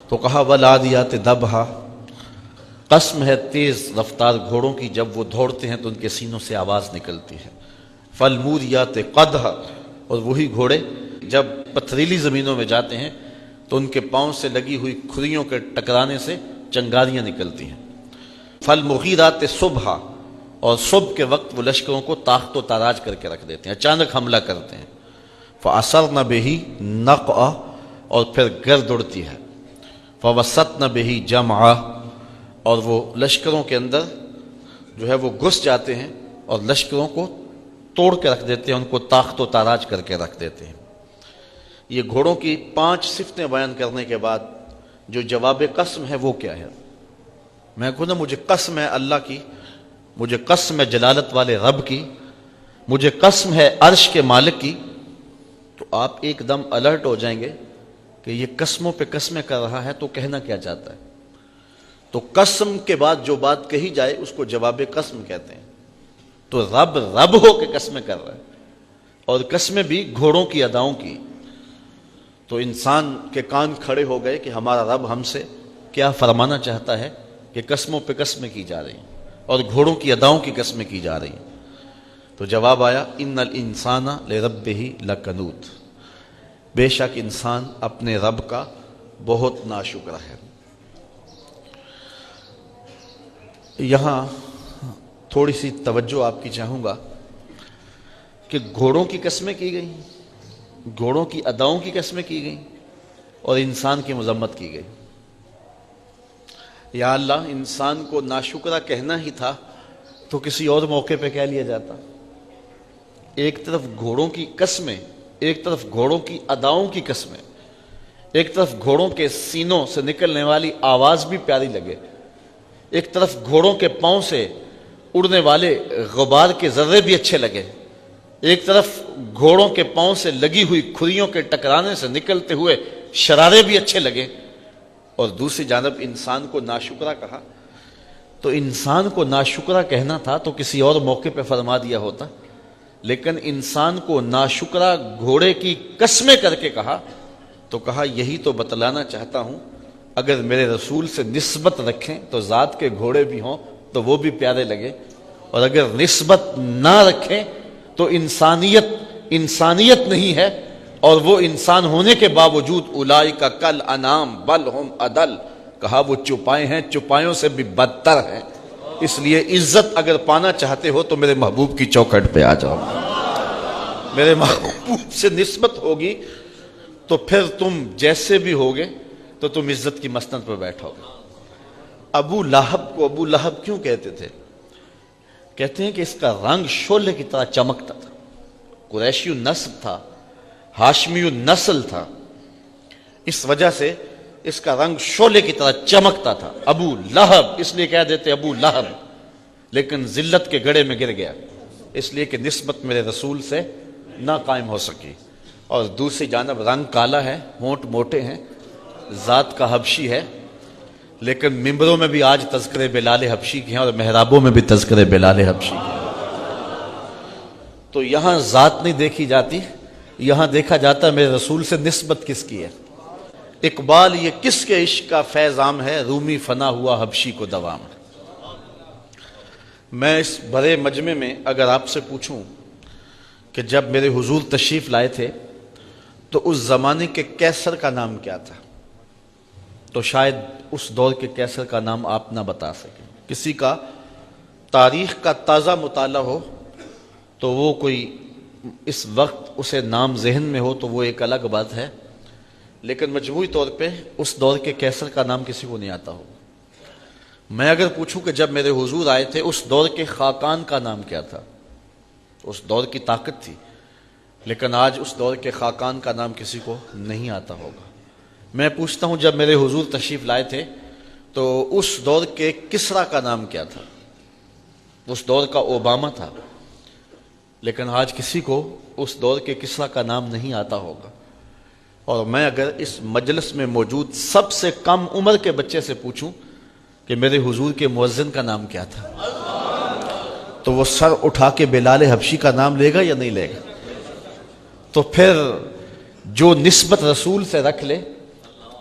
تو کہا والعادیات ضبحا، قسم ہے تیز رفتار گھوڑوں کی، جب وہ دوڑتے ہیں تو ان کے سینوں سے آواز نکلتی ہے۔ فالموریات قدحا، اور وہی گھوڑے جب پتھریلی زمینوں میں جاتے ہیں تو ان کے پاؤں سے لگی ہوئی کھریوں کے ٹکرانے سے چنگاریاں نکلتی ہیں۔ فالمغیرات صبحا، اور صبح کے وقت وہ لشکروں کو تاخت و تاراج کر کے رکھ دیتے ہیں، اچانک حملہ کرتے ہیں۔ فَأَثَرْنَ بِهِ نَقْعًا، اور پھر گرد اڑتی ہے۔ فَوَسَطْنَ بِهِ جَمْعًا، اور وہ لشکروں کے اندر جو ہے وہ گھس جاتے ہیں اور لشکروں کو توڑ کے رکھ دیتے ہیں، ان کو تاخت و تاراج کر کے رکھ دیتے ہیں۔ یہ گھوڑوں کی 5 صفتیں بیان کرنے کے بعد جو جواب قسم ہے وہ کیا ہے؟ میں کہوں نا مجھے قسم ہے اللہ کی، مجھے قسم ہے جلالت والے رب کی، مجھے قسم ہے عرش کے مالک کی، تو آپ ایک دم الرٹ ہو جائیں گے کہ یہ قسموں پہ قسمیں کر رہا ہے تو کہنا کیا چاہتا ہے۔ تو قسم کے بعد جو بات کہی جائے اس کو جواب قسم کہتے ہیں۔ تو رب ہو کے قسمیں کر رہا ہے، اور قسمیں بھی گھوڑوں کی اداؤں کی۔ تو انسان کے کان کھڑے ہو گئے کہ ہمارا رب ہم سے کیا فرمانا چاہتا ہے کہ قسموں پہ قسمیں کی جا رہی ہیں اور گھوڑوں کی اداؤں کی قسمیں کی جا رہی ہیں۔ تو جواب آیا ان الانسان لربہ لکنود، بے شک انسان اپنے رب کا بہت ناشکر ہے۔ یہاں تھوڑی سی توجہ آپ کی چاہوں گا کہ گھوڑوں کی قسمیں کی گئیں، گھوڑوں کی اداؤں کی قسمیں کی گئیں، اور انسان کی مذمت کی گئی۔ یا اللہ، انسان کو ناشکرہ کہنا ہی تھا تو کسی اور موقع پہ کہہ لیا جاتا۔ ایک طرف گھوڑوں کی قسمیں، ایک طرف گھوڑوں کی اداؤں کی قسمیں، ایک طرف گھوڑوں کے سینوں سے نکلنے والی آواز بھی پیاری لگے، ایک طرف گھوڑوں کے پاؤں سے اڑنے والے غبار کے ذرے بھی اچھے لگے، ایک طرف گھوڑوں کے پاؤں سے لگی ہوئی کھریوں کے ٹکرانے سے نکلتے ہوئے شرارے بھی اچھے لگے، اور دوسری جانب انسان کو ناشکرہ کہا۔ تو انسان کو ناشکرہ کہنا تھا تو کسی اور موقع پہ فرما دیا ہوتا، لیکن انسان کو ناشکرہ گھوڑے کی قسمیں کر کے کہا، تو کہا یہی تو بتلانا چاہتا ہوں، اگر میرے رسول سے نسبت رکھیں تو ذات کے گھوڑے بھی ہوں تو وہ بھی پیارے لگے، اور اگر نسبت نہ رکھیں تو انسانیت نہیں ہے، اور وہ انسان ہونے کے باوجود اولئک کل انعام بل ہم اضل، کہا وہ چوپائے ہیں، چوپایوں سے بھی بدتر ہیں۔ اس لیے عزت اگر پانا چاہتے ہو تو میرے محبوب کی چوکھٹ پہ آ جاؤ، میرے محبوب سے نسبت ہوگی تو پھر تم جیسے بھی ہوگے تو تم عزت کی مسند پر بیٹھو گے۔ ابو لہب کو ابو لہب کیوں کہتے تھے؟ کہتے ہیں کہ اس کا رنگ شعلے کی طرح چمکتا تھا، قریشی النسل تھا، ہاشمی النسل تھا، اس وجہ سے اس کا رنگ شعلے کی طرح چمکتا تھا۔ ابو لہب اس لیے کہہ دیتے ابو لہب، لیکن ذلت کے گڑھے میں گر گیا اس لیے کہ نسبت میرے رسول سے نہ قائم ہو سکی، اور دوسری جانب رنگ کالا ہے، ہونٹ موٹے ہیں، ذات کا حبشی ہے، لیکن ممبروں میں بھی آج تذکرے بلال حبشی کے ہیں اور محرابوں میں بھی تذکرے بلال حبشی کے ہیں۔ تو یہاں ذات نہیں دیکھی جاتی، یہاں دیکھا جاتا ہے میرے رسول سے نسبت کس کی ہے۔ اقبال یہ کس کے عشق کا فیض عام ہے، رومی فنا ہوا حبشی کو دوام ہے۔ میں اس بڑے مجمع میں اگر آپ سے پوچھوں کہ جب میرے حضور تشریف لائے تھے تو اس زمانے کے کیسر کا نام کیا تھا، تو شاید اس دور کے کیسر کا نام آپ نہ بتا سکیں۔ کسی کا تاریخ کا تازہ مطالعہ ہو تو وہ کوئی اس وقت اسے نام ذہن میں ہو تو وہ ایک الگ بات ہے، لیکن مجموعی طور پہ اس دور کے کیسر کا نام کسی کو نہیں آتا ہو۔ میں اگر پوچھوں کہ جب میرے حضور آئے تھے اس دور کے خاقان کا نام کیا تھا، اس دور کی طاقت تھی، لیکن آج اس دور کے خاقان کا نام کسی کو نہیں آتا ہوگا۔ میں پوچھتا ہوں جب میرے حضور تشریف لائے تھے تو اس دور کے کسرا کا نام کیا تھا، اس دور کا اوباما تھا، لیکن آج کسی کو اس دور کے کسرا کا نام نہیں آتا ہوگا۔ اور میں اگر اس مجلس میں موجود سب سے کم عمر کے بچے سے پوچھوں کہ میرے حضور کے مؤذن کا نام کیا تھا، تو وہ سر اٹھا کے بلال حبشی کا نام لے گا یا نہیں لے گا؟ تو پھر جو نسبت رسول سے رکھ لے